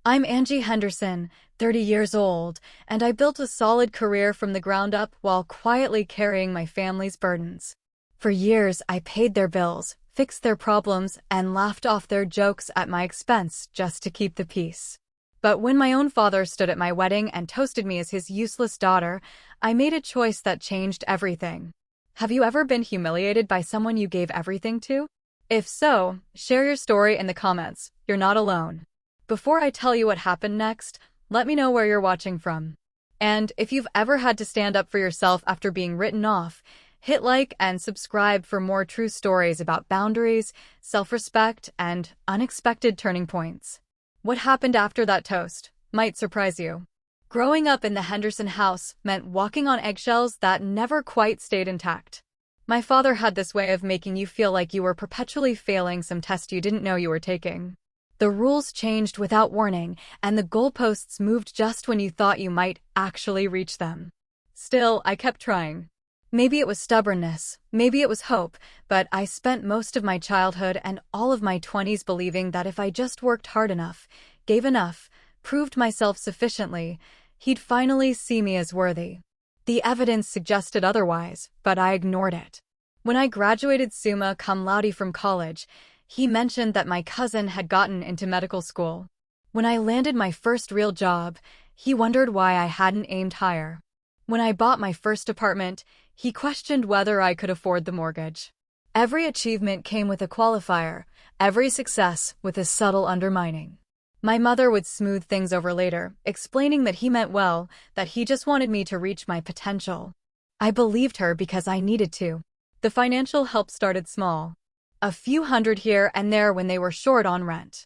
I'm Angie Henderson, 30 years old, and I built a solid career from the ground up while quietly carrying my family's burdens. For years, I paid their bills, fixed their problems, and laughed off their jokes at my expense just to keep the peace. But when my own father stood at my wedding and toasted me as his useless daughter, I made a choice that changed everything. Have you ever been humiliated by someone you gave everything to? If so, share your story in the comments. You're not alone. Before I tell you what happened next, let me know where you're watching from. And if you've ever had to stand up for yourself after being written off, hit like and subscribe for more true stories about boundaries, self-respect, and unexpected turning points. What happened after that toast might surprise you. Growing up in the Henderson house meant walking on eggshells that never quite stayed intact. My father had this way of making you feel like you were perpetually failing some test you didn't know you were taking. The rules changed without warning, and the goalposts moved just when you thought you might actually reach them. Still, I kept trying. Maybe it was stubbornness, maybe it was hope, but I spent most of my childhood and all of my 20s believing that if I just worked hard enough, gave enough, proved myself sufficiently, he'd finally see me as worthy. The evidence suggested otherwise, but I ignored it. When I graduated summa cum laude from college, he mentioned that my cousin had gotten into medical school. When I landed my first real job, he wondered why I hadn't aimed higher. When I bought my first apartment, he questioned whether I could afford the mortgage. Every achievement came with a qualifier, every success with a subtle undermining. My mother would smooth things over later, explaining that he meant well, that he just wanted me to reach my potential. I believed her because I needed to. The financial help started small. A few hundred here and there when they were short on rent.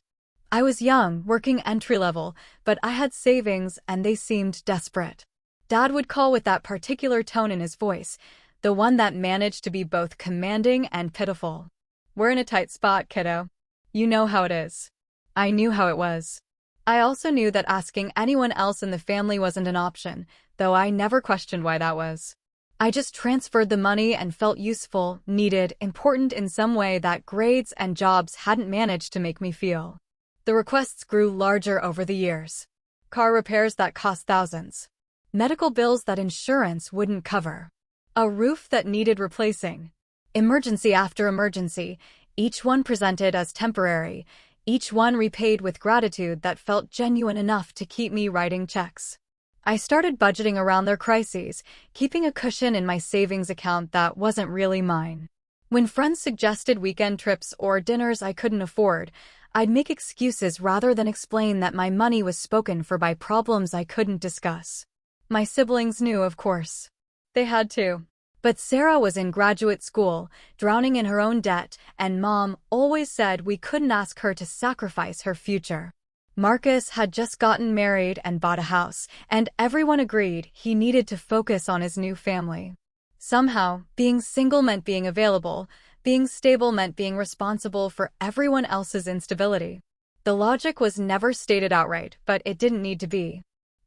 I was young, working entry-level, but I had savings and they seemed desperate. Dad would call with that particular tone in his voice, the one that managed to be both commanding and pitiful. "We're in a tight spot, kiddo. You know how it is." I knew how it was. I also knew that asking anyone else in the family wasn't an option, though I never questioned why that was. I just transferred the money and felt useful, needed, important in some way that grades and jobs hadn't managed to make me feel. The requests grew larger over the years. Car repairs that cost thousands. Medical bills that insurance wouldn't cover. A roof that needed replacing. Emergency after emergency, each one presented as temporary, each one repaid with gratitude that felt genuine enough to keep me writing checks. I started budgeting around their crises, keeping a cushion in my savings account that wasn't really mine. When friends suggested weekend trips or dinners I couldn't afford, I'd make excuses rather than explain that my money was spoken for by problems I couldn't discuss. My siblings knew, of course. They had to. But Sarah was in graduate school, drowning in her own debt, and Mom always said we couldn't ask her to sacrifice her future. Marcus had just gotten married and bought a house, and everyone agreed he needed to focus on his new family. Somehow, being single meant being available, being stable meant being responsible for everyone else's instability. The logic was never stated outright, but it didn't need to be.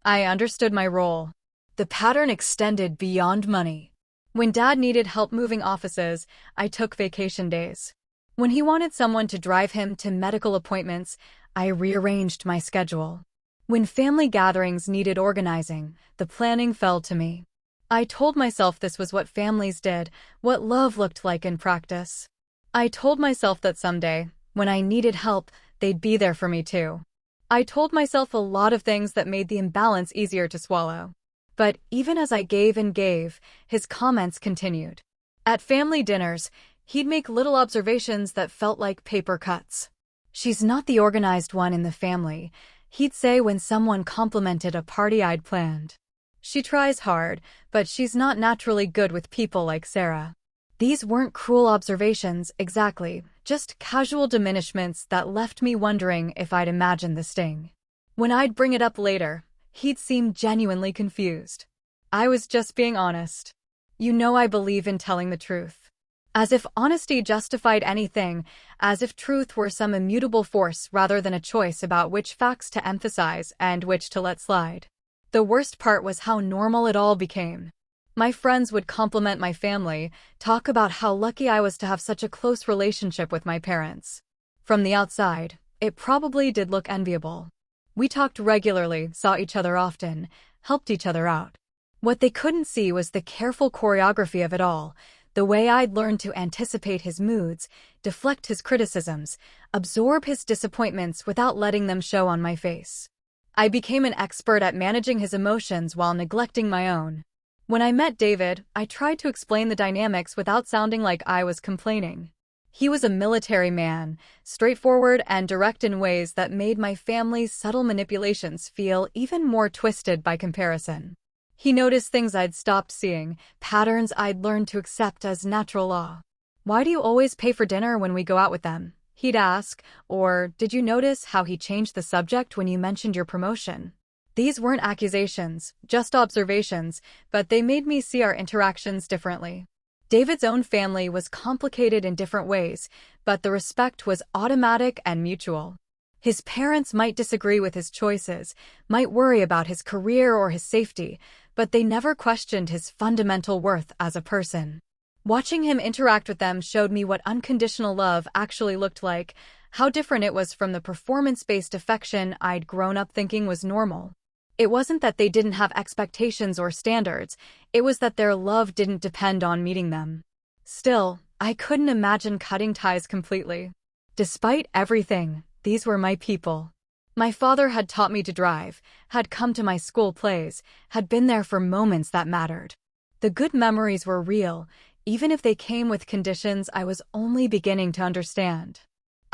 I understood my role. The pattern extended beyond money. When Dad needed help moving offices, I took vacation days. When he wanted someone to drive him to medical appointments, I rearranged my schedule. When family gatherings needed organizing, the planning fell to me. I told myself this was what families did, what love looked like in practice. I told myself that someday, when I needed help, they'd be there for me too. I told myself a lot of things that made the imbalance easier to swallow. But even as I gave and gave, his comments continued. At family dinners, he'd make little observations that felt like paper cuts. "She's not the organized one in the family," he'd say when someone complimented a party I'd planned. "She tries hard, but she's not naturally good with people like Sarah." These weren't cruel observations, exactly, just casual diminishments that left me wondering if I'd imagined the sting. When I'd bring it up later, he'd seem genuinely confused. I was just being honest. You know I believe in telling the truth. As if honesty justified anything, as if truth were some immutable force rather than a choice about which facts to emphasize and which to let slide. The worst part was how normal it all became. My friends would compliment my family, talk about how lucky I was to have such a close relationship with my parents. From the outside, it probably did look enviable. We talked regularly, saw each other often, helped each other out. What they couldn't see was the careful choreography of it all, the way I'd learned to anticipate his moods, deflect his criticisms, absorb his disappointments without letting them show on my face. I became an expert at managing his emotions while neglecting my own. When I met David, I tried to explain the dynamics without sounding like I was complaining. He was a military man, straightforward and direct in ways that made my family's subtle manipulations feel even more twisted by comparison. He noticed things I'd stopped seeing, patterns I'd learned to accept as natural law. "Why do you always pay for dinner when we go out with them?" he'd ask, or "Did you notice how he changed the subject when you mentioned your promotion?" These weren't accusations, just observations, but they made me see our interactions differently. David's own family was complicated in different ways, but the respect was automatic and mutual. His parents might disagree with his choices, might worry about his career or his safety, but they never questioned his fundamental worth as a person. Watching him interact with them showed me what unconditional love actually looked like, how different it was from the performance-based affection I'd grown up thinking was normal. It wasn't that they didn't have expectations or standards, it was that their love didn't depend on meeting them. Still, I couldn't imagine cutting ties completely. Despite everything, these were my people. My father had taught me to drive, had come to my school plays, had been there for moments that mattered. The good memories were real, even if they came with conditions I was only beginning to understand.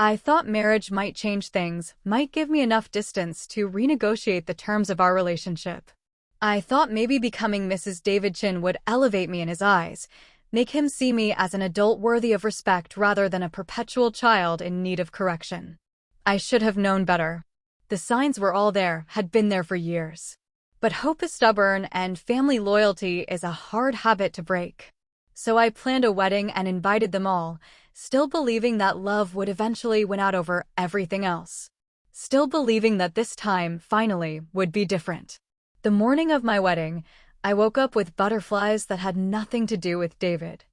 I thought marriage might change things, might give me enough distance to renegotiate the terms of our relationship. I thought maybe becoming Mrs. Davidson would elevate me in his eyes, make him see me as an adult worthy of respect rather than a perpetual child in need of correction. I should have known better. The signs were all there, had been there for years. But hope is stubborn and family loyalty is a hard habit to break. So I planned a wedding and invited them all, still believing that love would eventually win out over everything else. Still believing that this time, finally, would be different. The morning of my wedding, I woke up with butterflies that had nothing to do with David.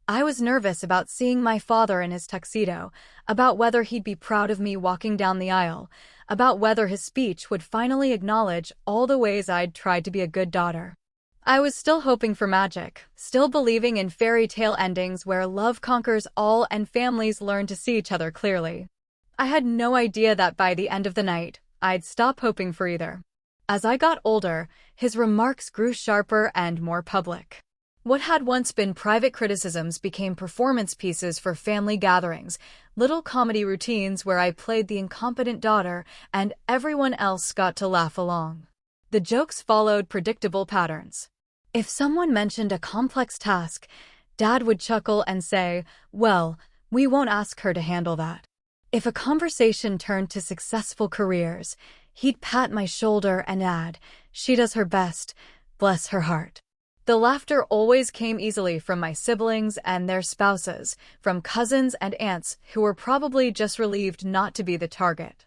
I was nervous about seeing my father in his tuxedo, about whether he'd be proud of me walking down the aisle, about whether his speech would finally acknowledge all the ways I'd tried to be a good daughter. I was still hoping for magic, still believing in fairy tale endings where love conquers all and families learn to see each other clearly. I had no idea that by the end of the night, I'd stop hoping for either. As I got older, his remarks grew sharper and more public. What had once been private criticisms became performance pieces for family gatherings, little comedy routines where I played the incompetent daughter and everyone else got to laugh along. The jokes followed predictable patterns. If someone mentioned a complex task, Dad would chuckle and say, "Well, we won't ask her to handle that." If a conversation turned to successful careers, he'd pat my shoulder and add, "She does her best, bless her heart." The laughter always came easily from my siblings and their spouses, from cousins and aunts who were probably just relieved not to be the target.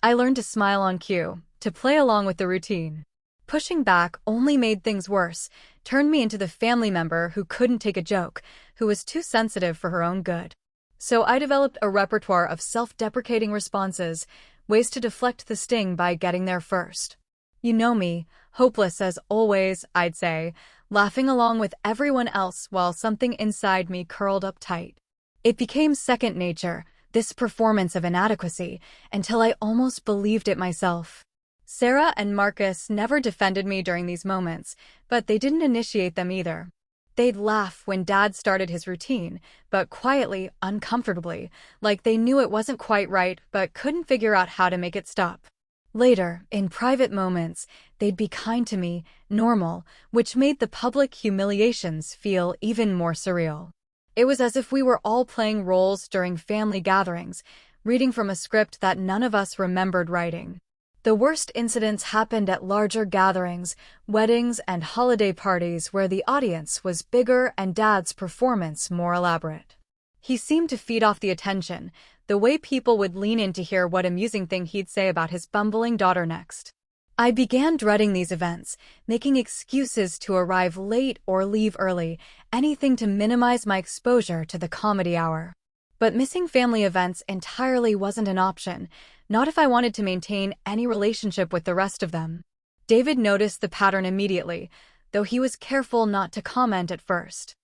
I learned to smile on cue, to play along with the routine. Pushing back only made things worse, turned me into the family member who couldn't take a joke, who was too sensitive for her own good. So I developed a repertoire of self-deprecating responses, ways to deflect the sting by getting there first. "You know me, hopeless as always," I'd say, laughing along with everyone else while something inside me curled up tight. It became second nature, this performance of inadequacy, until I almost believed it myself. Sarah and Marcus never defended me during these moments, but they didn't initiate them either. They'd laugh when Dad started his routine, but quietly, uncomfortably, like they knew it wasn't quite right but couldn't figure out how to make it stop. Later, in private moments, they'd be kind to me, normal, which made the public humiliations feel even more surreal. It was as if we were all playing roles during family gatherings, reading from a script that none of us remembered writing. The worst incidents happened at larger gatherings, weddings, and holiday parties where the audience was bigger and Dad's performance more elaborate. He seemed to feed off the attention, the way people would lean in to hear what amusing thing he'd say about his bumbling daughter next. I began dreading these events, making excuses to arrive late or leave early, anything to minimize my exposure to the comedy hour. But missing family events entirely wasn't an option, not if I wanted to maintain any relationship with the rest of them. David noticed the pattern immediately, though he was careful not to comment at first.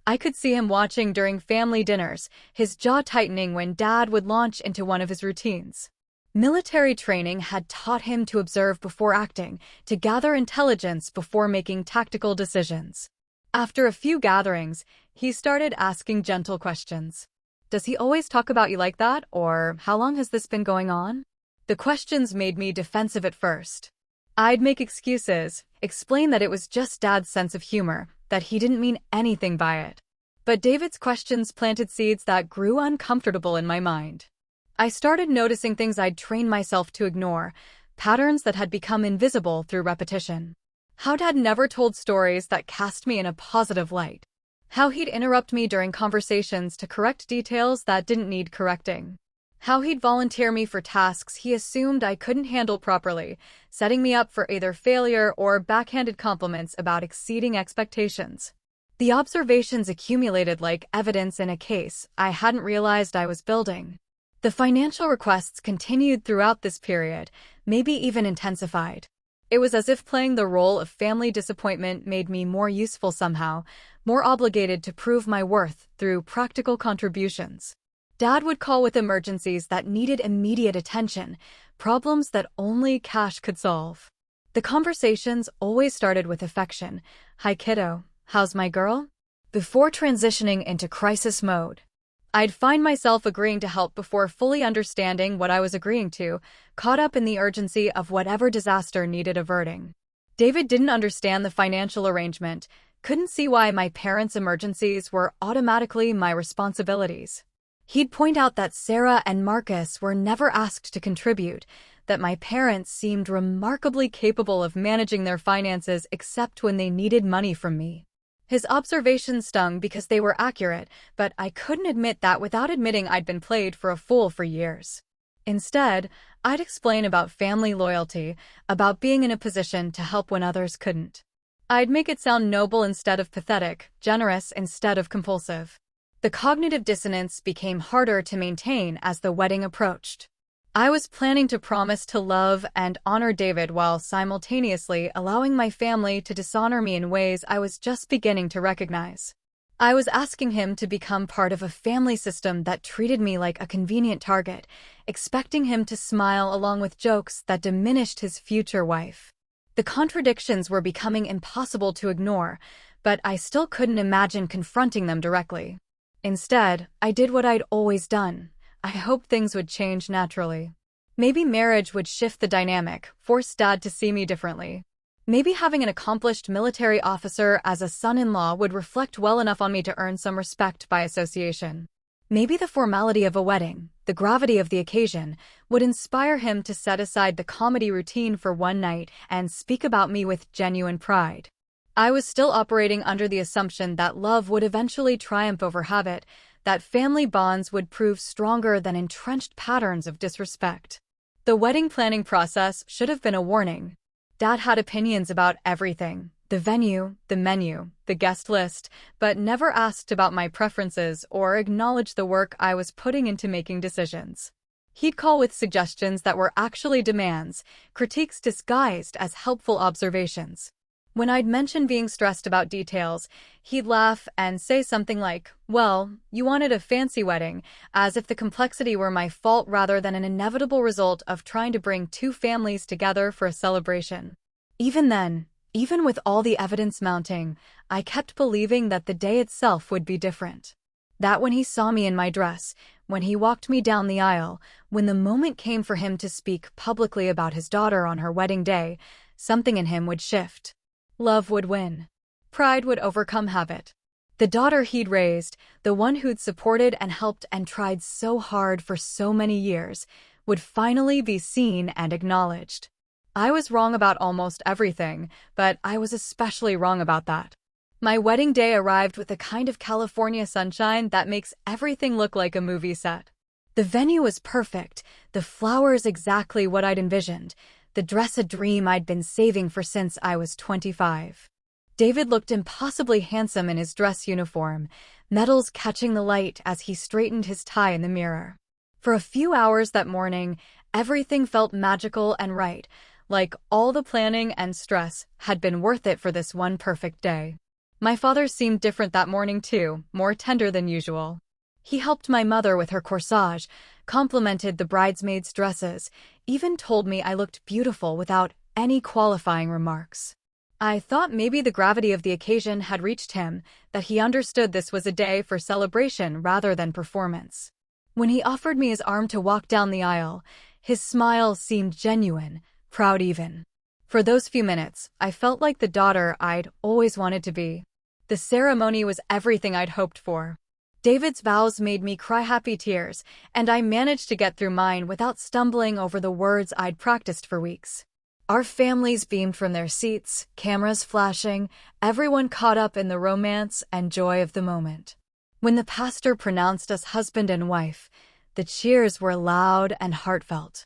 I could see him watching during family dinners, his jaw tightening when Dad would launch into one of his routines. Military training had taught him to observe before acting, to gather intelligence before making tactical decisions. After a few gatherings, he started asking gentle questions. Does he always talk about you like that, or how long has this been going on? The questions made me defensive at first. I'd make excuses, explain that it was just Dad's sense of humor, that he didn't mean anything by it. But David's questions planted seeds that grew uncomfortable in my mind. I started noticing things I'd trained myself to ignore, patterns that had become invisible through repetition. How Dad never told stories that cast me in a positive light. How he'd interrupt me during conversations to correct details that didn't need correcting. How he'd volunteer me for tasks he assumed I couldn't handle properly, setting me up for either failure or backhanded compliments about exceeding expectations. The observations accumulated like evidence in a case I hadn't realized I was building. The financial requests continued throughout this period, maybe even intensified. It was as if playing the role of family disappointment made me more useful somehow, more obligated to prove my worth through practical contributions. Dad would call with emergencies that needed immediate attention, problems that only cash could solve. The conversations always started with affection. Hi kiddo, how's my girl? Before transitioning into crisis mode. I'd find myself agreeing to help before fully understanding what I was agreeing to, caught up in the urgency of whatever disaster needed averting. David didn't understand the financial arrangement, couldn't see why my parents' emergencies were automatically my responsibilities. He'd point out that Sarah and Marcus were never asked to contribute, that my parents seemed remarkably capable of managing their finances except when they needed money from me. His observations stung because they were accurate, but I couldn't admit that without admitting I'd been played for a fool for years. Instead, I'd explain about family loyalty, about being in a position to help when others couldn't. I'd make it sound noble instead of pathetic, generous instead of compulsive. The cognitive dissonance became harder to maintain as the wedding approached. I was planning to promise to love and honor David while simultaneously allowing my family to dishonor me in ways I was just beginning to recognize. I was asking him to become part of a family system that treated me like a convenient target, expecting him to smile along with jokes that diminished his future wife. The contradictions were becoming impossible to ignore, but I still couldn't imagine confronting them directly. Instead, I did what I'd always done. I hoped things would change naturally. Maybe marriage would shift the dynamic, force Dad to see me differently. Maybe having an accomplished military officer as a son-in-law would reflect well enough on me to earn some respect by association. Maybe the formality of a wedding, the gravity of the occasion, would inspire him to set aside the comedy routine for one night and speak about me with genuine pride. I was still operating under the assumption that love would eventually triumph over habit, that family bonds would prove stronger than entrenched patterns of disrespect. The wedding planning process should have been a warning. Dad had opinions about everything, the venue, the menu, the guest list, but never asked about my preferences or acknowledged the work I was putting into making decisions. He'd call with suggestions that were actually demands, critiques disguised as helpful observations. When I'd mention being stressed about details, he'd laugh and say something like, "Well, you wanted a fancy wedding," as if the complexity were my fault rather than an inevitable result of trying to bring two families together for a celebration. Even then, even with all the evidence mounting, I kept believing that the day itself would be different. That when he saw me in my dress, when he walked me down the aisle, when the moment came for him to speak publicly about his daughter on her wedding day, something in him would shift. Love would win. Pride would overcome habit. The daughter he'd raised, the one who'd supported and helped and tried so hard for so many years, would finally be seen and acknowledged. I was wrong about almost everything, but I was especially wrong about that. My wedding day arrived with the kind of California sunshine that makes everything look like a movie set. The venue was perfect, the flowers exactly what I'd envisioned, the dress a dream I'd been saving for since I was 25. David looked impossibly handsome in his dress uniform, metals catching the light as he straightened his tie in the mirror. For a few hours that morning, everything felt magical and right, like all the planning and stress had been worth it for this one perfect day. My father seemed different that morning too, more tender than usual. He helped my mother with her corsage, complimented the bridesmaids' dresses, even told me I looked beautiful without any qualifying remarks. I thought maybe the gravity of the occasion had reached him, that he understood this was a day for celebration rather than performance. When he offered me his arm to walk down the aisle, his smile seemed genuine, proud even. For those few minutes, I felt like the daughter I'd always wanted to be. The ceremony was everything I'd hoped for. David's vows made me cry happy tears, and I managed to get through mine without stumbling over the words I'd practiced for weeks. Our families beamed from their seats, cameras flashing, everyone caught up in the romance and joy of the moment. When the pastor pronounced us husband and wife, the cheers were loud and heartfelt.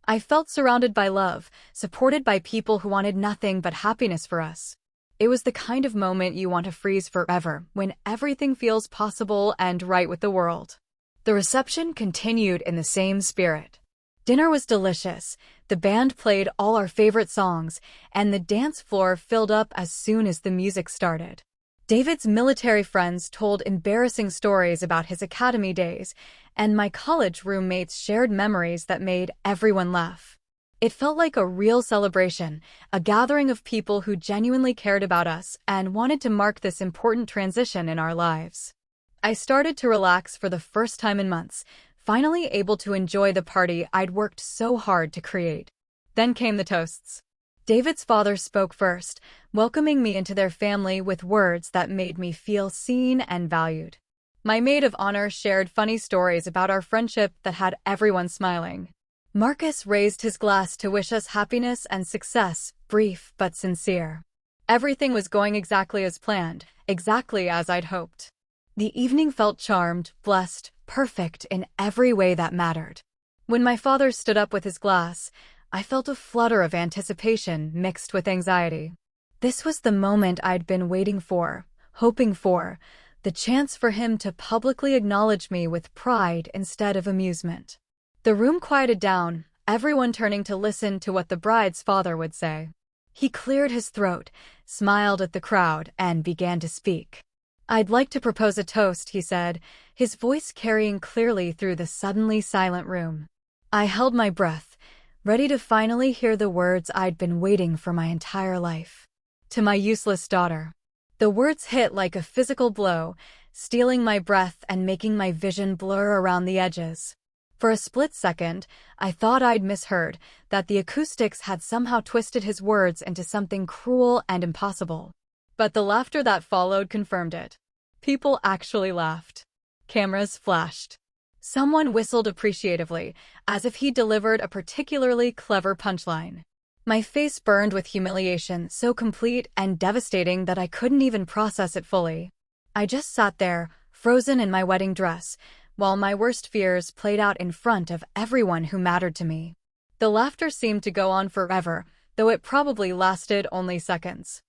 I felt surrounded by love, supported by people who wanted nothing but happiness for us. It was the kind of moment you want to freeze forever, when everything feels possible and right with the world. The reception continued in the same spirit. Dinner was delicious, the band played all our favorite songs, and the dance floor filled up as soon as the music started. David's military friends told embarrassing stories about his academy days, and my college roommates shared memories that made everyone laugh. It felt like a real celebration, a gathering of people who genuinely cared about us and wanted to mark this important transition in our lives. I started to relax for the first time in months, finally able to enjoy the party I'd worked so hard to create. Then came the toasts. David's father spoke first, welcoming me into their family with words that made me feel seen and valued. My maid of honor shared funny stories about our friendship that had everyone smiling. Marcus raised his glass to wish us happiness and success, brief but sincere. Everything was going exactly as planned, exactly as I'd hoped. The evening felt charmed, blessed, perfect in every way that mattered. When my father stood up with his glass, I felt a flutter of anticipation mixed with anxiety. This was the moment I'd been waiting for, hoping for, the chance for him to publicly acknowledge me with pride instead of amusement. The room quieted down, everyone turning to listen to what the bride's father would say. He cleared his throat, smiled at the crowd, and began to speak. "I'd like to propose a toast," he said, his voice carrying clearly through the suddenly silent room. I held my breath, ready to finally hear the words I'd been waiting for my entire life. "To my useless daughter." The words hit like a physical blow, stealing my breath and making my vision blur around the edges. For a split second, I thought I'd misheard, that the acoustics had somehow twisted his words into something cruel and impossible. But the laughter that followed confirmed it. People actually laughed. Cameras flashed. Someone whistled appreciatively, as if he delivered a particularly clever punchline. My face burned with humiliation so complete and devastating that I couldn't even process it fully. I just sat there, frozen in my wedding dress, while my worst fears played out in front of everyone who mattered to me. The laughter seemed to go on forever, though it probably lasted only seconds.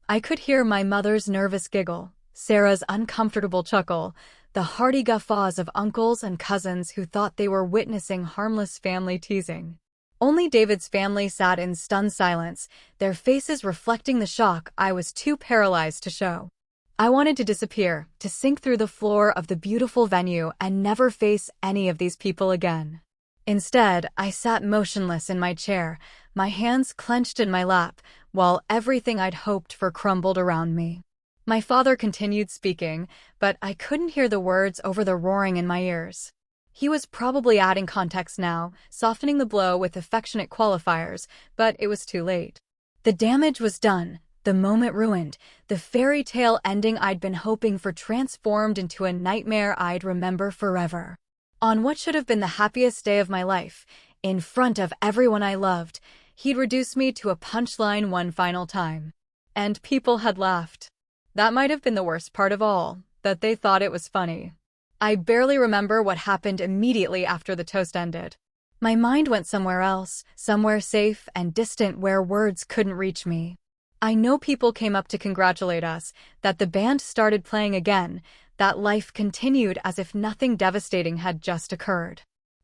I could hear my mother's nervous giggle, Sarah's uncomfortable chuckle, the hearty guffaws of uncles and cousins who thought they were witnessing harmless family teasing. Only David's family sat in stunned silence, their faces reflecting the shock I was too paralyzed to show. I wanted to disappear, to sink through the floor of the beautiful venue and never face any of these people again. Instead, I sat motionless in my chair, my hands clenched in my lap, while everything I'd hoped for crumbled around me. My father continued speaking, but I couldn't hear the words over the roaring in my ears. He was probably adding context now, softening the blow with affectionate qualifiers, but it was too late. The damage was done, the moment ruined, the fairy tale ending I'd been hoping for transformed into a nightmare I'd remember forever. On what should have been the happiest day of my life, in front of everyone I loved, he'd reduced me to a punchline one final time. And people had laughed. That might have been the worst part of all, that they thought it was funny. I barely remember what happened immediately after the toast ended. My mind went somewhere else, somewhere safe and distant where words couldn't reach me. I know people came up to congratulate us, that the band started playing again, that life continued as if nothing devastating had just occurred.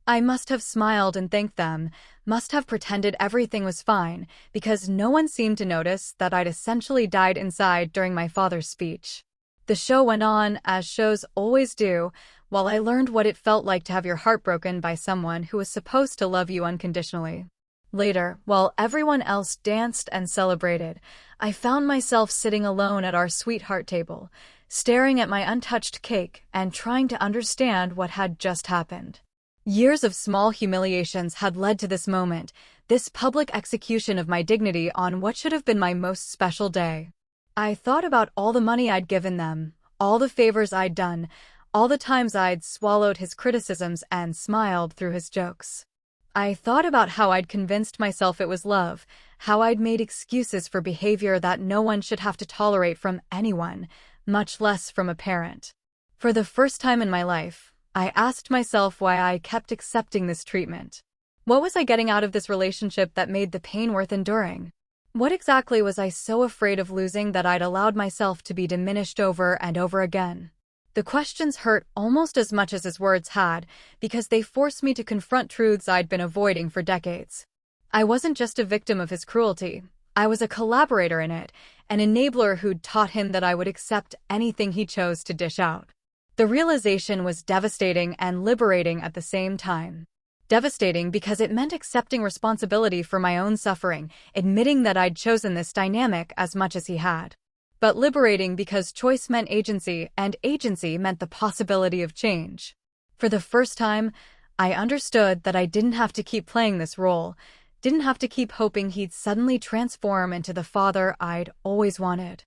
I must have smiled and thanked them, must have pretended everything was fine, because no one seemed to notice that I'd essentially died inside during my father's speech. The show went on, as shows always do, while I learned what it felt like to have your heart broken by someone who was supposed to love you unconditionally. Later, while everyone else danced and celebrated, I found myself sitting alone at our sweetheart table, staring at my untouched cake and trying to understand what had just happened. Years of small humiliations had led to this moment, this public execution of my dignity on what should have been my most special day. I thought about all the money I'd given them, all the favors I'd done, all the times I'd swallowed his criticisms and smiled through his jokes. I thought about how I'd convinced myself it was love, how I'd made excuses for behavior that no one should have to tolerate from anyone, much less from a parent. For the first time in my life, I asked myself why I kept accepting this treatment. What was I getting out of this relationship that made the pain worth enduring? What exactly was I so afraid of losing that I'd allowed myself to be diminished over and over again? The questions hurt almost as much as his words had, because they forced me to confront truths I'd been avoiding for decades. I wasn't just a victim of his cruelty. I was a collaborator in it, an enabler who'd taught him that I would accept anything he chose to dish out. The realization was devastating and liberating at the same time. Devastating because it meant accepting responsibility for my own suffering, admitting that I'd chosen this dynamic as much as he had. But liberating because choice meant agency, and agency meant the possibility of change. For the first time, I understood that I didn't have to keep playing this role, didn't have to keep hoping he'd suddenly transform into the father I'd always wanted.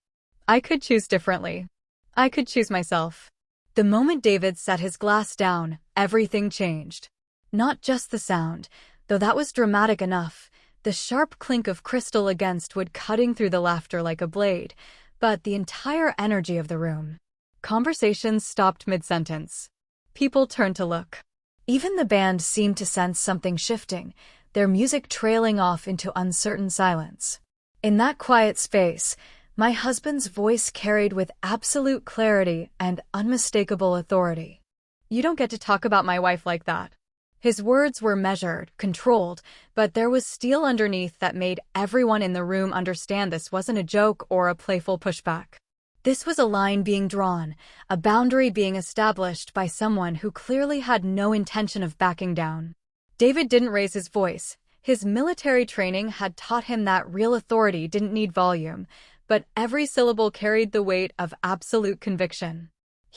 I could choose differently. I could choose myself. The moment David set his glass down, everything changed. Not just the sound, though that was dramatic enough, the sharp clink of crystal against wood cutting through the laughter like a blade, but the entire energy of the room. Conversations stopped mid-sentence. People turned to look. Even the band seemed to sense something shifting, their music trailing off into uncertain silence. In that quiet space, my husband's voice carried with absolute clarity and unmistakable authority. "You don't get to talk about my wife like that." His words were measured, controlled, but there was steel underneath that made everyone in the room understand this wasn't a joke or a playful pushback. This was a line being drawn, a boundary being established by someone who clearly had no intention of backing down. David didn't raise his voice. His military training had taught him that real authority didn't need volume, but every syllable carried the weight of absolute conviction.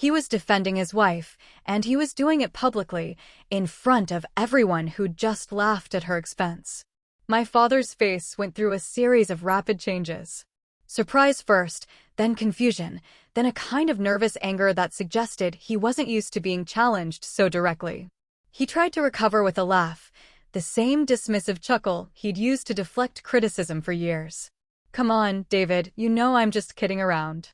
He was defending his wife, and he was doing it publicly, in front of everyone who'd just laughed at her expense. My father's face went through a series of rapid changes. Surprise first, then confusion, then a kind of nervous anger that suggested he wasn't used to being challenged so directly. He tried to recover with a laugh, the same dismissive chuckle he'd used to deflect criticism for years. "Come on, David, you know I'm just kidding around.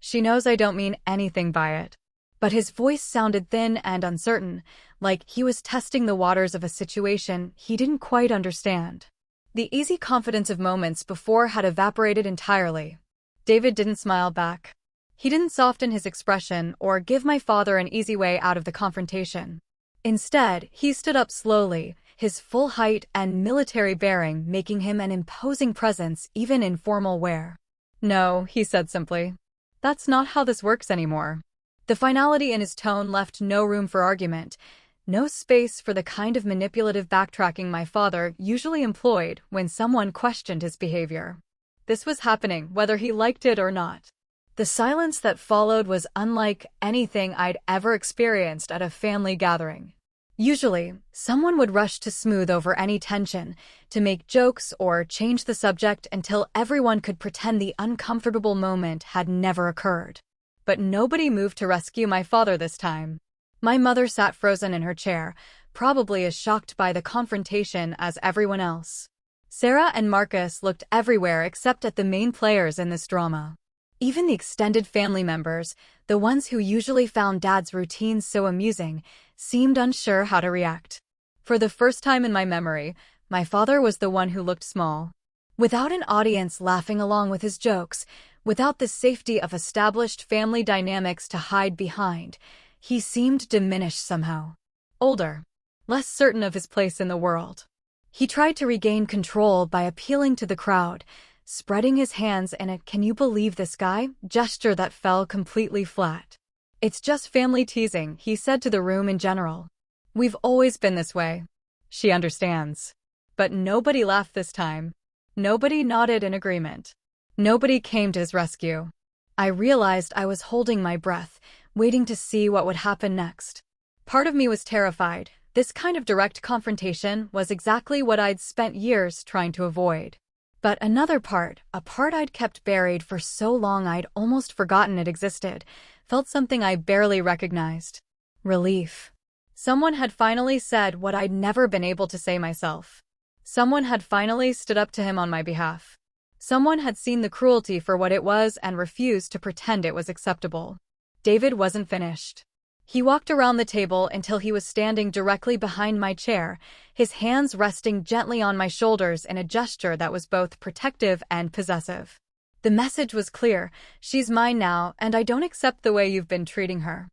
She knows I don't mean anything by it." But his voice sounded thin and uncertain, like he was testing the waters of a situation he didn't quite understand. The easy confidence of moments before had evaporated entirely. David didn't smile back. He didn't soften his expression or give my father an easy way out of the confrontation. Instead, he stood up slowly, his full height and military bearing making him an imposing presence even in formal wear. "No," he said simply. "That's not how this works anymore." The finality in his tone left no room for argument, no space for the kind of manipulative backtracking my father usually employed when someone questioned his behavior. This was happening whether he liked it or not. The silence that followed was unlike anything I'd ever experienced at a family gathering. Usually, someone would rush to smooth over any tension, to make jokes or change the subject until everyone could pretend the uncomfortable moment had never occurred. But nobody moved to rescue my father this time. My mother sat frozen in her chair, probably as shocked by the confrontation as everyone else. Sarah and Marcus looked everywhere except at the main players in this drama. Even the extended family members, the ones who usually found Dad's routines so amusing, seemed unsure how to react. For the first time in my memory, my father was the one who looked small. Without an audience laughing along with his jokes, without the safety of established family dynamics to hide behind, he seemed diminished somehow. Older, less certain of his place in the world. He tried to regain control by appealing to the crowd, spreading his hands in a "can you believe this guy?" gesture that fell completely flat. "It's just family teasing," he said to the room in general. "We've always been this way. She understands." But nobody laughed this time. Nobody nodded in agreement. Nobody came to his rescue. I realized I was holding my breath, waiting to see what would happen next. Part of me was terrified. This kind of direct confrontation was exactly what I'd spent years trying to avoid. But another part, a part I'd kept buried for so long I'd almost forgotten it existed, felt something I barely recognized. Relief. Someone had finally said what I'd never been able to say myself. Someone had finally stood up to him on my behalf. Someone had seen the cruelty for what it was and refused to pretend it was acceptable. David wasn't finished. He walked around the table until he was standing directly behind my chair, his hands resting gently on my shoulders in a gesture that was both protective and possessive. The message was clear: she's mine now, and I don't accept the way you've been treating her.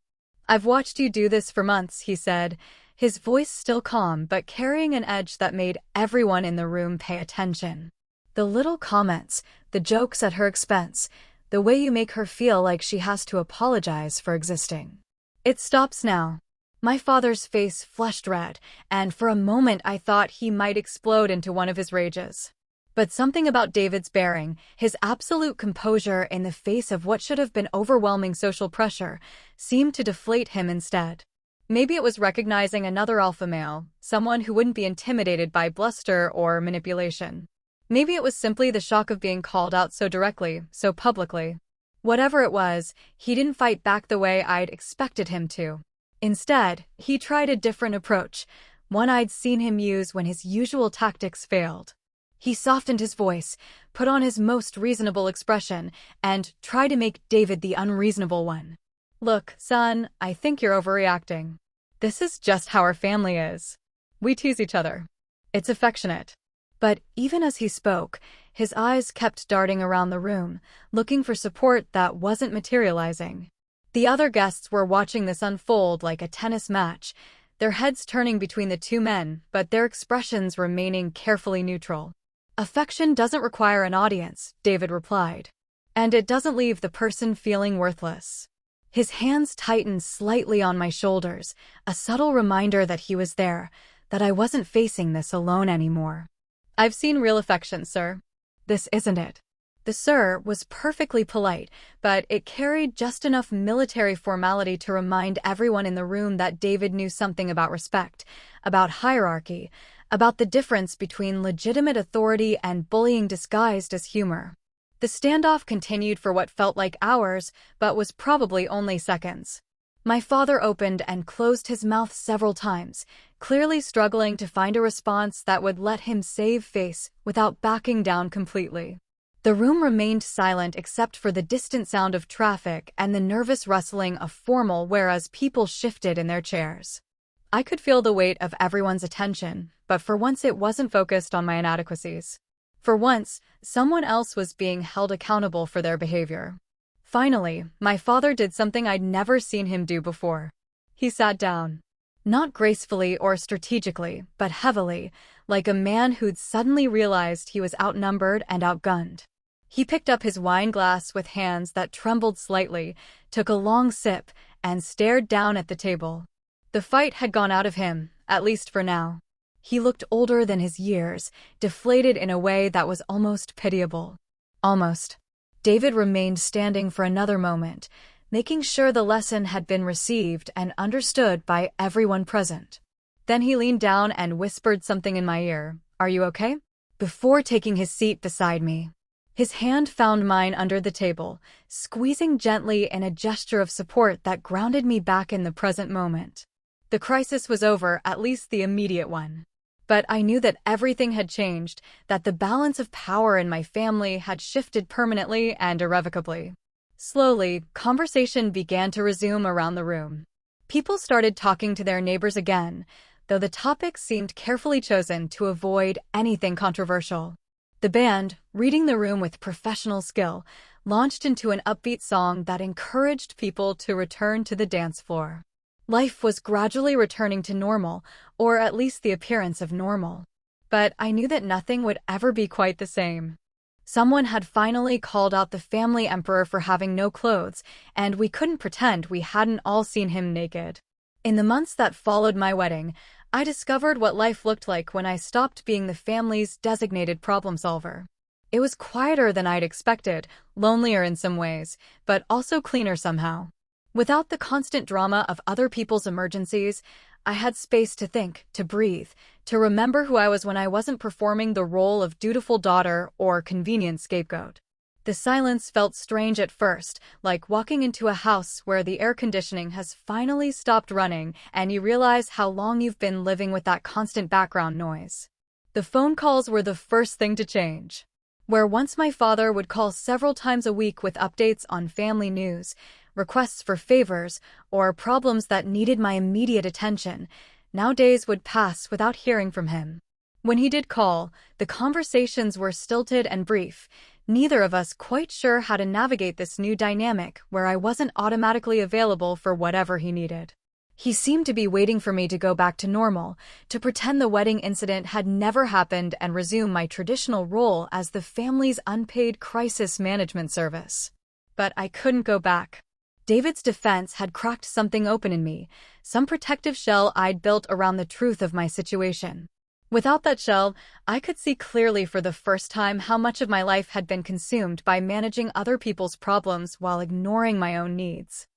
"I've watched you do this for months," he said, his voice still calm but carrying an edge that made everyone in the room pay attention. "The little comments, the jokes at her expense, the way you make her feel like she has to apologize for existing. It stops now." My father's face flushed red, and for a moment I thought he might explode into one of his rages. But something about David's bearing, his absolute composure in the face of what should have been overwhelming social pressure, seemed to deflate him instead. Maybe it was recognizing another alpha male, someone who wouldn't be intimidated by bluster or manipulation. Maybe it was simply the shock of being called out so directly, so publicly. Whatever it was, he didn't fight back the way I'd expected him to. Instead, he tried a different approach, one I'd seen him use when his usual tactics failed. He softened his voice, put on his most reasonable expression, and tried to make David the unreasonable one. "Look, son, I think you're overreacting. This is just how our family is. We tease each other. It's affectionate." But even as he spoke, his eyes kept darting around the room, looking for support that wasn't materializing. The other guests were watching this unfold like a tennis match, their heads turning between the two men, but their expressions remaining carefully neutral. "Affection doesn't require an audience," David replied. "And it doesn't leave the person feeling worthless." His hands tightened slightly on my shoulders, a subtle reminder that he was there, that I wasn't facing this alone anymore. "I've seen real affection, sir. This isn't it." The "sir" was perfectly polite, but it carried just enough military formality to remind everyone in the room that David knew something about respect, about hierarchy, about the difference between legitimate authority and bullying disguised as humor. The standoff continued for what felt like hours, but was probably only seconds. My father opened and closed his mouth several times, clearly struggling to find a response that would let him save face without backing down completely. The room remained silent except for the distant sound of traffic and the nervous rustling of formal whereas people shifted in their chairs. I could feel the weight of everyone's attention, but for once it wasn't focused on my inadequacies. For once, someone else was being held accountable for their behavior. Finally, my father did something I'd never seen him do before. He sat down. Not gracefully or strategically, but heavily, like a man who'd suddenly realized he was outnumbered and outgunned. He picked up his wine glass with hands that trembled slightly, took a long sip, and stared down at the table. The fight had gone out of him, at least for now. He looked older than his years, deflated in a way that was almost pitiable. Almost. David remained standing for another moment, making sure the lesson had been received and understood by everyone present. Then he leaned down and whispered something in my ear. "Are you okay?" Before taking his seat beside me. His hand found mine under the table, squeezing gently in a gesture of support that grounded me back in the present moment. The crisis was over, at least the immediate one. But I knew that everything had changed, that the balance of power in my family had shifted permanently and irrevocably. Slowly, conversation began to resume around the room. People started talking to their neighbors again, though the topics seemed carefully chosen to avoid anything controversial. The band, reading the room with professional skill, launched into an upbeat song that encouraged people to return to the dance floor. Life was gradually returning to normal, or at least the appearance of normal. But I knew that nothing would ever be quite the same. Someone had finally called out the family emperor for having no clothes, and we couldn't pretend we hadn't all seen him naked. In the months that followed my wedding, I discovered what life looked like when I stopped being the family's designated problem solver. It was quieter than I'd expected, lonelier in some ways, but also cleaner somehow. Without the constant drama of other people's emergencies, I had space to think, to breathe, to remember who I was when I wasn't performing the role of dutiful daughter or convenient scapegoat. The silence felt strange at first, like walking into a house where the air conditioning has finally stopped running and you realize how long you've been living with that constant background noise. The phone calls were the first thing to change. Where once my father would call several times a week with updates on family news, requests for favors, or problems that needed my immediate attention, now days would pass without hearing from him. When he did call, the conversations were stilted and brief, neither of us quite sure how to navigate this new dynamic where I wasn't automatically available for whatever he needed. He seemed to be waiting for me to go back to normal, to pretend the wedding incident had never happened and resume my traditional role as the family's unpaid crisis management service. But I couldn't go back. David's defense had cracked something open in me, some protective shell I'd built around the truth of my situation. Without that shell, I could see clearly for the first time how much of my life had been consumed by managing other people's problems while ignoring my own needs.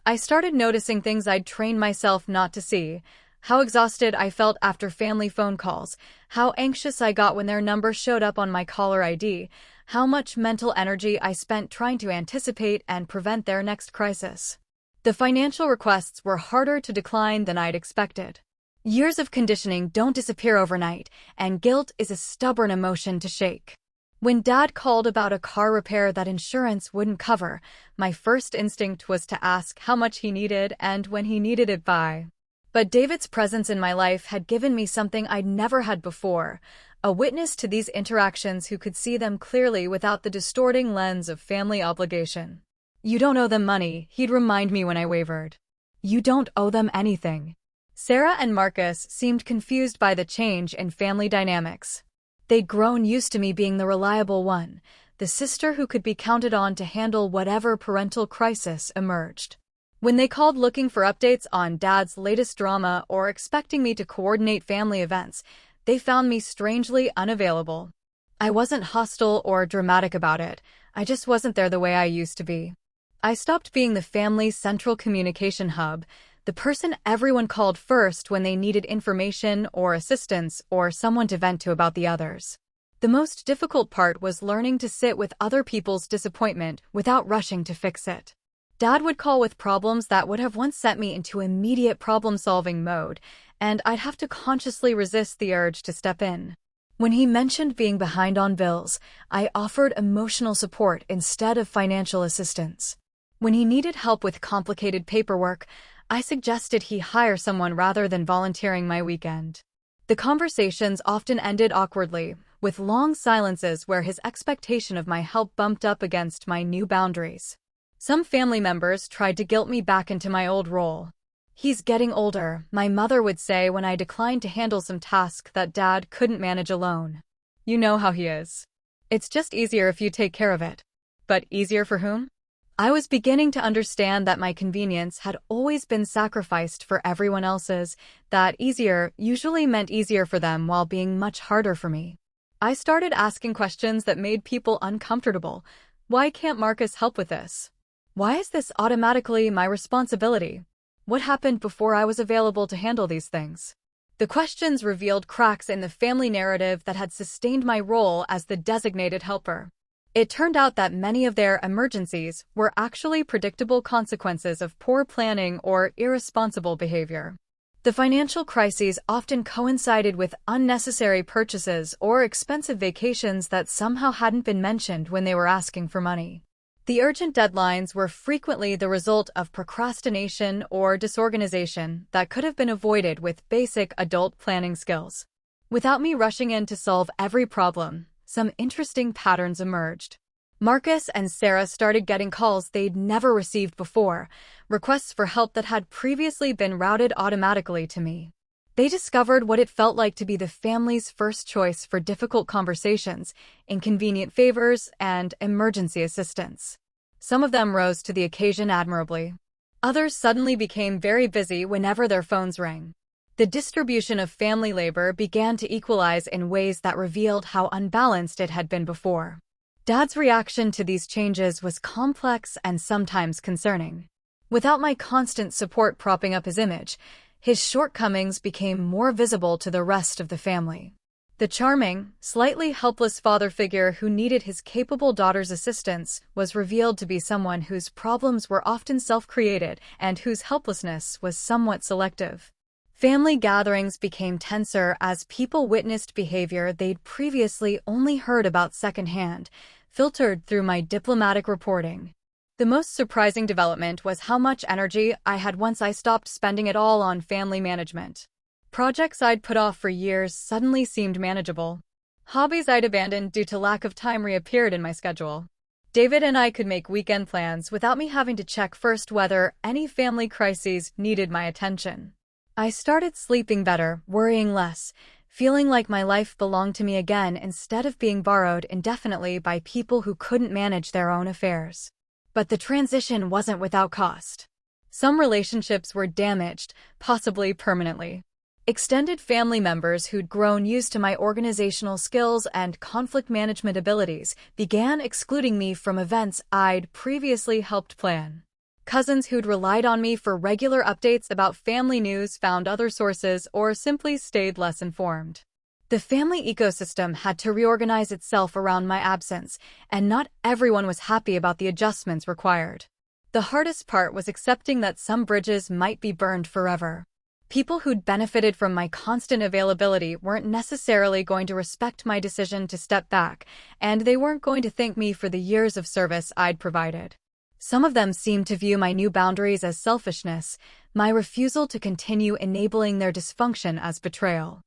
I started noticing things I'd trained myself not to see: how exhausted I felt after family phone calls, how anxious I got when their number showed up on my caller ID, how much mental energy I spent trying to anticipate and prevent their next crisis. The financial requests were harder to decline than I'd expected. Years of conditioning don't disappear overnight, and guilt is a stubborn emotion to shake. When Dad called about a car repair that insurance wouldn't cover, my first instinct was to ask how much he needed and when he needed it by. But David's presence in my life had given me something I'd never had before, a witness to these interactions who could see them clearly without the distorting lens of family obligation. "You don't owe them money," he'd remind me when I wavered. "You don't owe them anything." Sarah and Marcus seemed confused by the change in family dynamics. They'd grown used to me being the reliable one, the sister who could be counted on to handle whatever parental crisis emerged. When they called looking for updates on Dad's latest drama or expecting me to coordinate family events, they found me strangely unavailable. I wasn't hostile or dramatic about it, I just wasn't there the way I used to be. I stopped being the family's central communication hub, the person everyone called first when they needed information or assistance or someone to vent to about the others. The most difficult part was learning to sit with other people's disappointment without rushing to fix it. Dad would call with problems that would have once sent me into immediate problem-solving mode, and I'd have to consciously resist the urge to step in. When he mentioned being behind on bills, I offered emotional support instead of financial assistance. When he needed help with complicated paperwork, I suggested he hire someone rather than volunteering my weekend. The conversations often ended awkwardly, with long silences where his expectation of my help bumped up against my new boundaries. Some family members tried to guilt me back into my old role. "He's getting older," my mother would say when I declined to handle some task that Dad couldn't manage alone. "You know how he is. It's just easier if you take care of it." But easier for whom? I was beginning to understand that my convenience had always been sacrificed for everyone else's, that easier usually meant easier for them while being much harder for me. I started asking questions that made people uncomfortable. Why can't Marcus help with this? Why is this automatically my responsibility? What happened before I was available to handle these things? The questions revealed cracks in the family narrative that had sustained my role as the designated helper. It turned out that many of their emergencies were actually predictable consequences of poor planning or irresponsible behavior. The financial crises often coincided with unnecessary purchases or expensive vacations that somehow hadn't been mentioned when they were asking for money. The urgent deadlines were frequently the result of procrastination or disorganization that could have been avoided with basic adult planning skills. Without me rushing in to solve every problem, some interesting patterns emerged. Marcus and Sarah started getting calls they'd never received before, requests for help that had previously been routed automatically to me. They discovered what it felt like to be the family's first choice for difficult conversations, inconvenient favors, and emergency assistance. Some of them rose to the occasion admirably. Others suddenly became very busy whenever their phones rang. The distribution of family labor began to equalize in ways that revealed how unbalanced it had been before. Dad's reaction to these changes was complex and sometimes concerning. Without my constant support propping up his image, his shortcomings became more visible to the rest of the family. The charming, slightly helpless father figure who needed his capable daughter's assistance was revealed to be someone whose problems were often self-created and whose helplessness was somewhat selective. Family gatherings became tenser as people witnessed behavior they'd previously only heard about secondhand, filtered through my diplomatic reporting. The most surprising development was how much energy I had once I stopped spending it all on family management. Projects I'd put off for years suddenly seemed manageable. Hobbies I'd abandoned due to lack of time reappeared in my schedule. David and I could make weekend plans without me having to check first whether any family crises needed my attention. I started sleeping better, worrying less, feeling like my life belonged to me again instead of being borrowed indefinitely by people who couldn't manage their own affairs. But the transition wasn't without cost. Some relationships were damaged, possibly permanently. Extended family members who'd grown used to my organizational skills and conflict management abilities began excluding me from events I'd previously helped plan. Cousins who'd relied on me for regular updates about family news found other sources or simply stayed less informed. The family ecosystem had to reorganize itself around my absence, and not everyone was happy about the adjustments required. The hardest part was accepting that some bridges might be burned forever. People who'd benefited from my constant availability weren't necessarily going to respect my decision to step back, and they weren't going to thank me for the years of service I'd provided. Some of them seemed to view my new boundaries as selfishness, my refusal to continue enabling their dysfunction as betrayal.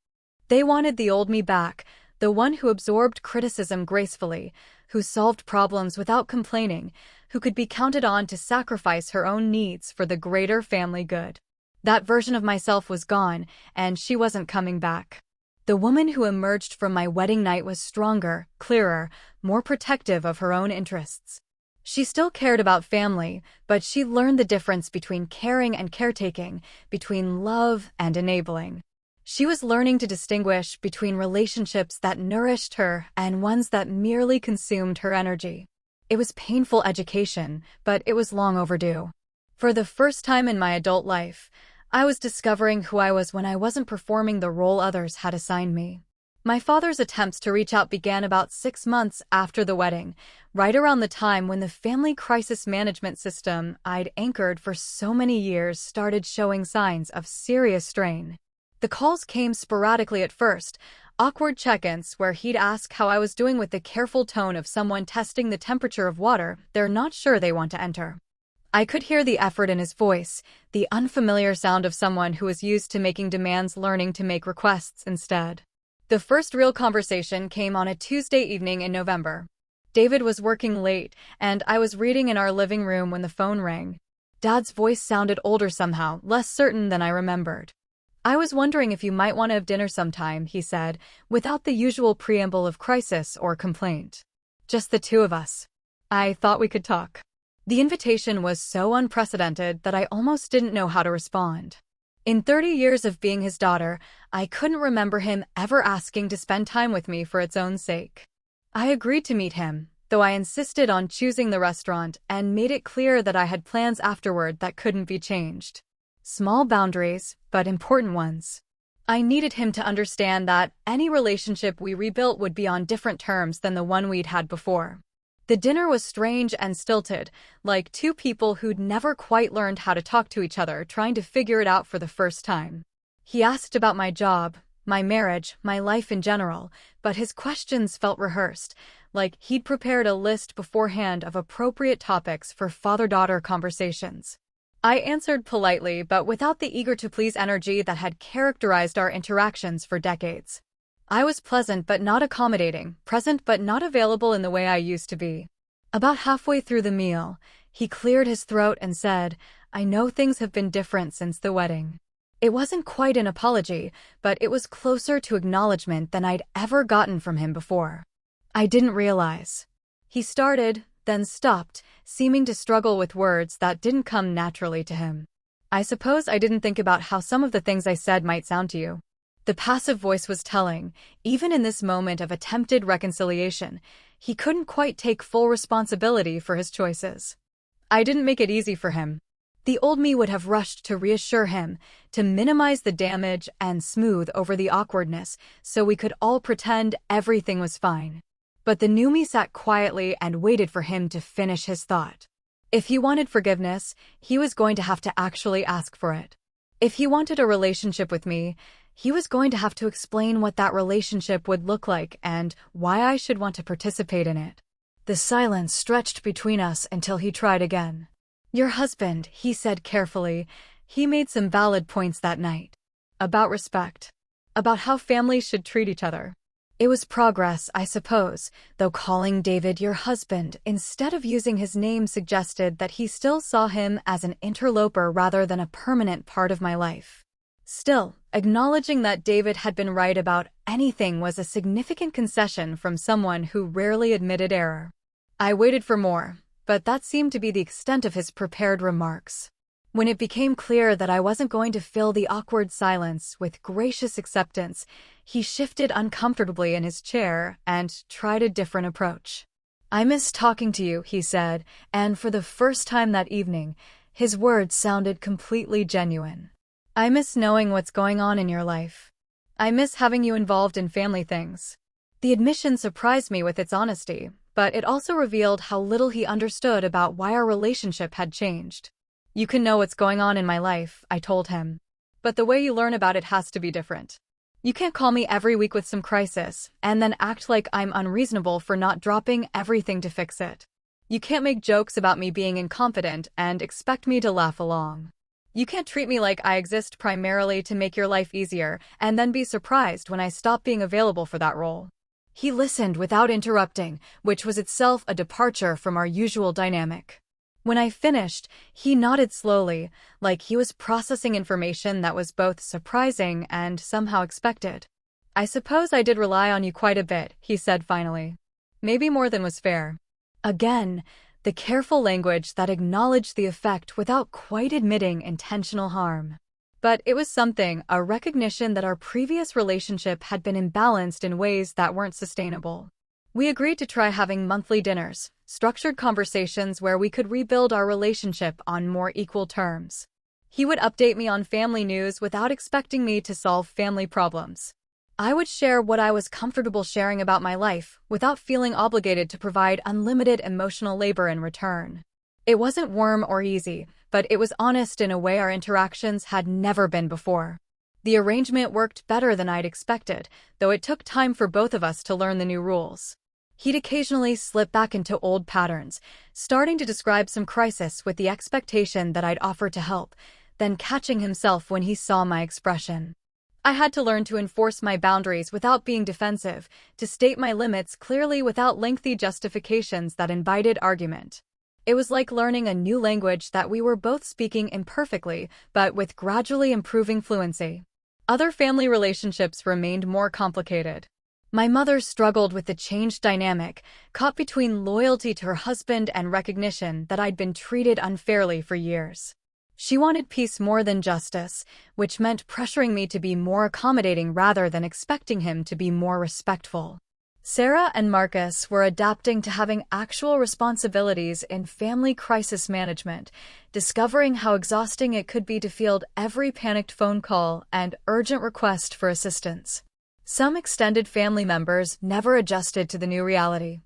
They wanted the old me back, the one who absorbed criticism gracefully, who solved problems without complaining, who could be counted on to sacrifice her own needs for the greater family good. That version of myself was gone, and she wasn't coming back. The woman who emerged from my wedding night was stronger, clearer, more protective of her own interests. She still cared about family, but she learned the difference between caring and caretaking, between love and enabling. She was learning to distinguish between relationships that nourished her and ones that merely consumed her energy. It was painful education, but it was long overdue. For the first time in my adult life, I was discovering who I was when I wasn't performing the role others had assigned me. My father's attempts to reach out began about 6 months after the wedding, right around the time when the family crisis management system I'd anchored for so many years started showing signs of serious strain. The calls came sporadically at first, awkward check-ins where he'd ask how I was doing with the careful tone of someone testing the temperature of water they're not sure they want to enter. I could hear the effort in his voice, the unfamiliar sound of someone who was used to making demands learning to make requests instead. The first real conversation came on a Tuesday evening in November. David was working late, and I was reading in our living room when the phone rang. Dad's voice sounded older somehow, less certain than I remembered. "I was wondering if you might want to have dinner sometime," he said, without the usual preamble of crisis or complaint. "Just the two of us. I thought we could talk." The invitation was so unprecedented that I almost didn't know how to respond. In 30 years of being his daughter, I couldn't remember him ever asking to spend time with me for its own sake. I agreed to meet him, though I insisted on choosing the restaurant and made it clear that I had plans afterward that couldn't be changed. Small boundaries, but important ones. I needed him to understand that any relationship we rebuilt would be on different terms than the one we'd had before. The dinner was strange and stilted, like two people who'd never quite learned how to talk to each other trying to figure it out for the first time. He asked about my job, my marriage, my life in general, but his questions felt rehearsed, like he'd prepared a list beforehand of appropriate topics for father-daughter conversations. I answered politely but without the eager-to-please energy that had characterized our interactions for decades. I was pleasant but not accommodating, present but not available in the way I used to be. About halfway through the meal, he cleared his throat and said, "I know things have been different since the wedding." It wasn't quite an apology, but it was closer to acknowledgement than I'd ever gotten from him before. I didn't realize. He started, then stopped, seeming to struggle with words that didn't come naturally to him. "I suppose I didn't think about how some of the things I said might sound to you." The passive voice was telling. Even in this moment of attempted reconciliation, he couldn't quite take full responsibility for his choices. I didn't make it easy for him. The old me would have rushed to reassure him, to minimize the damage and smooth over the awkwardness so we could all pretend everything was fine. But the new me sat quietly and waited for him to finish his thought. If he wanted forgiveness, he was going to have to actually ask for it. If he wanted a relationship with me, he was going to have to explain what that relationship would look like and why I should want to participate in it. The silence stretched between us until he tried again. "Your husband," he said carefully, "he made some valid points that night. About respect. About how families should treat each other." It was progress, I suppose, though calling David your husband instead of using his name suggested that he still saw him as an interloper rather than a permanent part of my life. Still, acknowledging that David had been right about anything was a significant concession from someone who rarely admitted error. I waited for more, but that seemed to be the extent of his prepared remarks. When it became clear that I wasn't going to fill the awkward silence with gracious acceptance, he shifted uncomfortably in his chair and tried a different approach. "I miss talking to you," he said, and for the first time that evening, his words sounded completely genuine. "I miss knowing what's going on in your life. I miss having you involved in family things." The admission surprised me with its honesty, but it also revealed how little he understood about why our relationship had changed. "You can know what's going on in my life," I told him. "But the way you learn about it has to be different. You can't call me every week with some crisis and then act like I'm unreasonable for not dropping everything to fix it. You can't make jokes about me being incompetent and expect me to laugh along. You can't treat me like I exist primarily to make your life easier and then be surprised when I stop being available for that role." He listened without interrupting, which was itself a departure from our usual dynamic. When I finished, he nodded slowly, like he was processing information that was both surprising and somehow expected. "I suppose I did rely on you quite a bit," he said finally. "Maybe more than was fair." Again, the careful language that acknowledged the effect without quite admitting intentional harm. But it was something, a recognition that our previous relationship had been imbalanced in ways that weren't sustainable. We agreed to try having monthly dinners, structured conversations where we could rebuild our relationship on more equal terms. He would update me on family news without expecting me to solve family problems. I would share what I was comfortable sharing about my life without feeling obligated to provide unlimited emotional labor in return. It wasn't warm or easy, but it was honest in a way our interactions had never been before. The arrangement worked better than I'd expected, though it took time for both of us to learn the new rules. He'd occasionally slip back into old patterns, starting to describe some crisis with the expectation that I'd offer to help, then catching himself when he saw my expression. I had to learn to enforce my boundaries without being defensive, to state my limits clearly without lengthy justifications that invited argument. It was like learning a new language that we were both speaking imperfectly, but with gradually improving fluency. Other family relationships remained more complicated. My mother struggled with the changed dynamic, caught between loyalty to her husband and recognition that I'd been treated unfairly for years. She wanted peace more than justice, which meant pressuring me to be more accommodating rather than expecting him to be more respectful. Sarah and Marcus were adapting to having actual responsibilities in family crisis management, discovering how exhausting it could be to field every panicked phone call and urgent request for assistance. Some extended family members never adjusted to the new reality.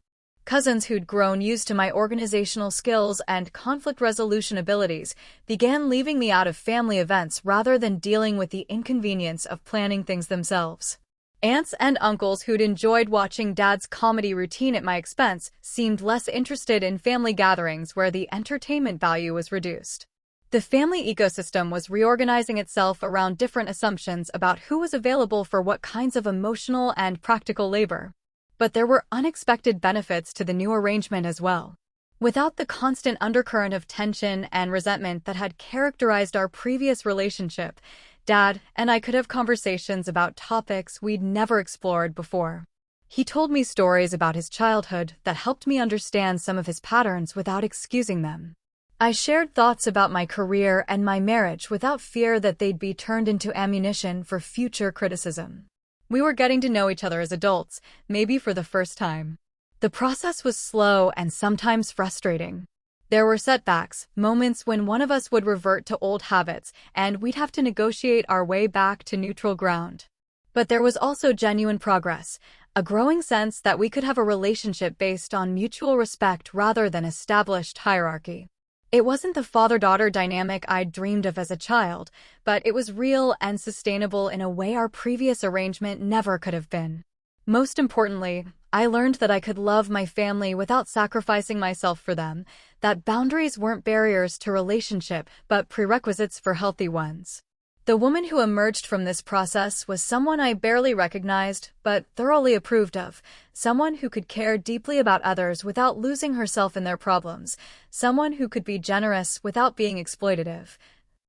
Cousins who'd grown used to my organizational skills and conflict resolution abilities began leaving me out of family events rather than dealing with the inconvenience of planning things themselves. Aunts and uncles who'd enjoyed watching Dad's comedy routine at my expense seemed less interested in family gatherings where the entertainment value was reduced. The family ecosystem was reorganizing itself around different assumptions about who was available for what kinds of emotional and practical labor. But there were unexpected benefits to the new arrangement as well. Without the constant undercurrent of tension and resentment that had characterized our previous relationship, Dad and I could have conversations about topics we'd never explored before. He told me stories about his childhood that helped me understand some of his patterns without excusing them. I shared thoughts about my career and my marriage without fear that they'd be turned into ammunition for future criticism. We were getting to know each other as adults, maybe for the first time. The process was slow and sometimes frustrating. There were setbacks, moments when one of us would revert to old habits, and we'd have to negotiate our way back to neutral ground. But there was also genuine progress, a growing sense that we could have a relationship based on mutual respect rather than established hierarchy. It wasn't the father-daughter dynamic I'd dreamed of as a child, but it was real and sustainable in a way our previous arrangement never could have been. Most importantly, I learned that I could love my family without sacrificing myself for them, that boundaries weren't barriers to relationship, but prerequisites for healthy ones. The woman who emerged from this process was someone I barely recognized, but thoroughly approved of, someone who could care deeply about others without losing herself in their problems, someone who could be generous without being exploitative,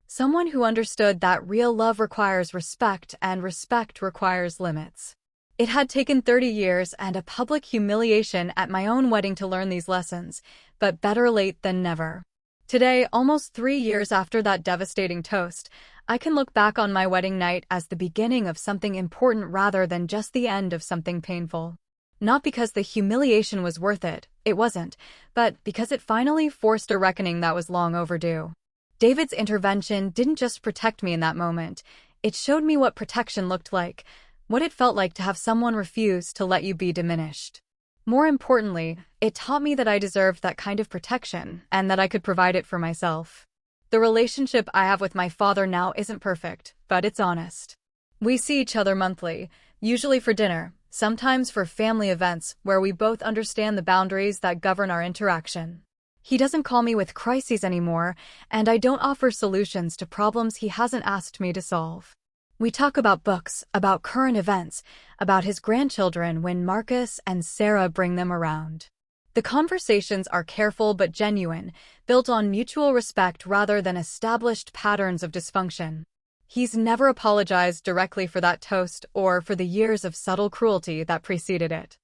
someone who understood that real love requires respect and respect requires limits. It had taken 30 years and a public humiliation at my own wedding to learn these lessons, but better late than never. Today, almost 3 years after that devastating toast, I can look back on my wedding night as the beginning of something important rather than just the end of something painful. Not because the humiliation was worth it, it wasn't, but because it finally forced a reckoning that was long overdue. David's intervention didn't just protect me in that moment, it showed me what protection looked like, what it felt like to have someone refuse to let you be diminished. More importantly, it taught me that I deserved that kind of protection and that I could provide it for myself. The relationship I have with my father now isn't perfect, but it's honest. We see each other monthly, usually for dinner, sometimes for family events where we both understand the boundaries that govern our interaction. He doesn't call me with crises anymore, and I don't offer solutions to problems he hasn't asked me to solve. We talk about books, about current events, about his grandchildren when Marcus and Sarah bring them around. The conversations are careful but genuine, built on mutual respect rather than established patterns of dysfunction. He's never apologized directly for that toast or for the years of subtle cruelty that preceded it.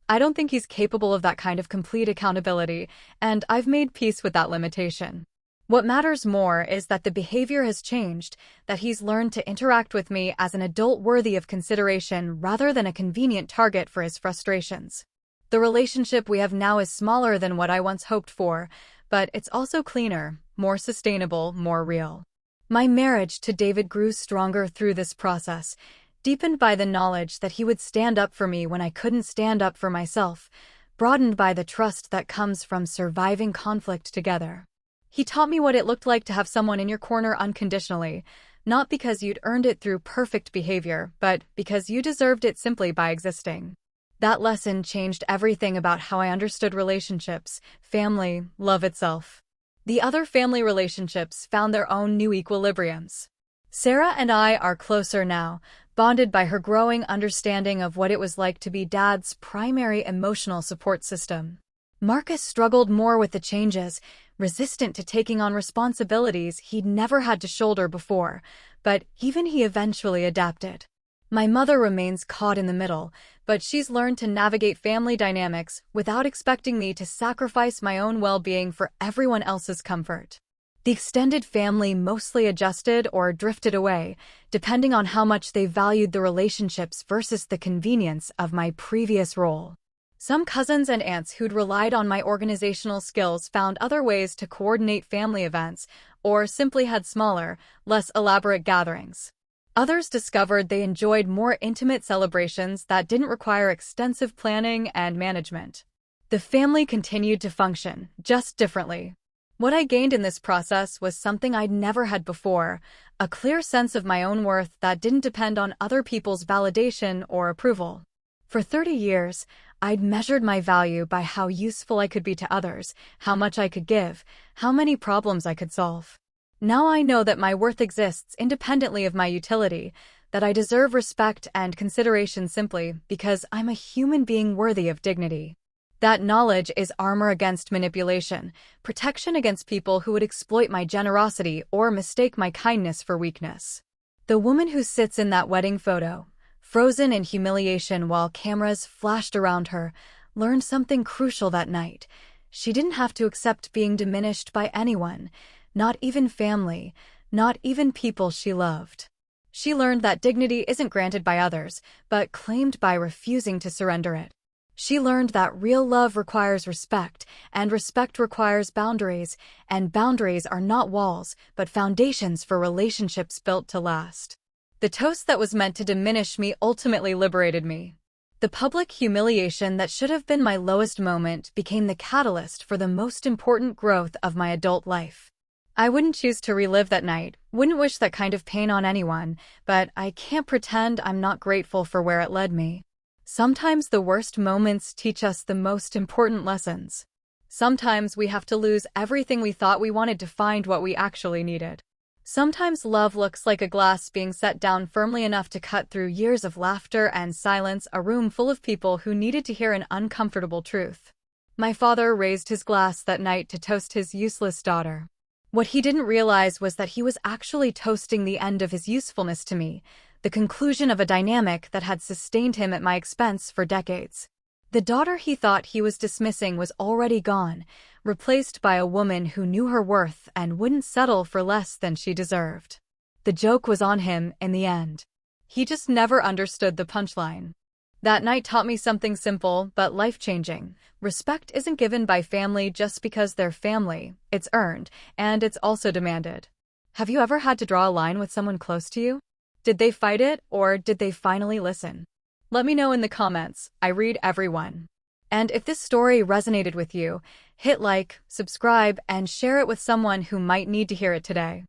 I don't think he's capable of that kind of complete accountability, and I've made peace with that limitation. What matters more is that the behavior has changed, that he's learned to interact with me as an adult worthy of consideration rather than a convenient target for his frustrations. The relationship we have now is smaller than what I once hoped for, but it's also cleaner, more sustainable, more real. My marriage to David grew stronger through this process, deepened by the knowledge that he would stand up for me when I couldn't stand up for myself, broadened by the trust that comes from surviving conflict together. He taught me what it looked like to have someone in your corner unconditionally, not because you'd earned it through perfect behavior, but because you deserved it simply by existing. That lesson changed everything about how I understood relationships, family, love itself. The other family relationships found their own new equilibriums. Sarah and I are closer now, bonded by her growing understanding of what it was like to be Dad's primary emotional support system. Marcus struggled more with the changes, resistant to taking on responsibilities he'd never had to shoulder before, but even he eventually adapted. My mother remains caught in the middle, but she's learned to navigate family dynamics without expecting me to sacrifice my own well-being for everyone else's comfort. The extended family mostly adjusted or drifted away, depending on how much they valued the relationships versus the convenience of my previous role. Some cousins and aunts who'd relied on my organizational skills found other ways to coordinate family events, or simply had smaller, less elaborate gatherings. Others discovered they enjoyed more intimate celebrations that didn't require extensive planning and management. The family continued to function, just differently. What I gained in this process was something I'd never had before, a clear sense of my own worth that didn't depend on other people's validation or approval. For 30 years, I'd measured my value by how useful I could be to others, how much I could give, how many problems I could solve. Now I know that my worth exists independently of my utility, that I deserve respect and consideration simply because I'm a human being worthy of dignity. That knowledge is armor against manipulation, protection against people who would exploit my generosity or mistake my kindness for weakness. The woman who sits in that wedding photo, frozen in humiliation while cameras flashed around her, learned something crucial that night. She didn't have to accept being diminished by anyone, not even family, not even people she loved. She learned that dignity isn't granted by others, but claimed by refusing to surrender it. She learned that real love requires respect, and respect requires boundaries, and boundaries are not walls, but foundations for relationships built to last. The toast that was meant to diminish me ultimately liberated me. The public humiliation that should have been my lowest moment became the catalyst for the most important growth of my adult life. I wouldn't choose to relive that night, wouldn't wish that kind of pain on anyone, but I can't pretend I'm not grateful for where it led me. Sometimes the worst moments teach us the most important lessons. Sometimes we have to lose everything we thought we wanted to find what we actually needed. Sometimes love looks like a glass being set down firmly enough to cut through years of laughter and silence, a room full of people who needed to hear an uncomfortable truth. My father raised his glass that night to toast his useless daughter. What he didn't realize was that he was actually toasting the end of his usefulness to me, the conclusion of a dynamic that had sustained him at my expense for decades. The daughter he thought he was dismissing was already gone, replaced by a woman who knew her worth and wouldn't settle for less than she deserved. The joke was on him in the end. He just never understood the punchline. That night taught me something simple but life-changing. Respect isn't given by family just because they're family. It's earned, and it's also demanded. Have you ever had to draw a line with someone close to you? Did they fight it, or did they finally listen? Let me know in the comments. I read everyone. And if this story resonated with you, hit like, subscribe, and share it with someone who might need to hear it today.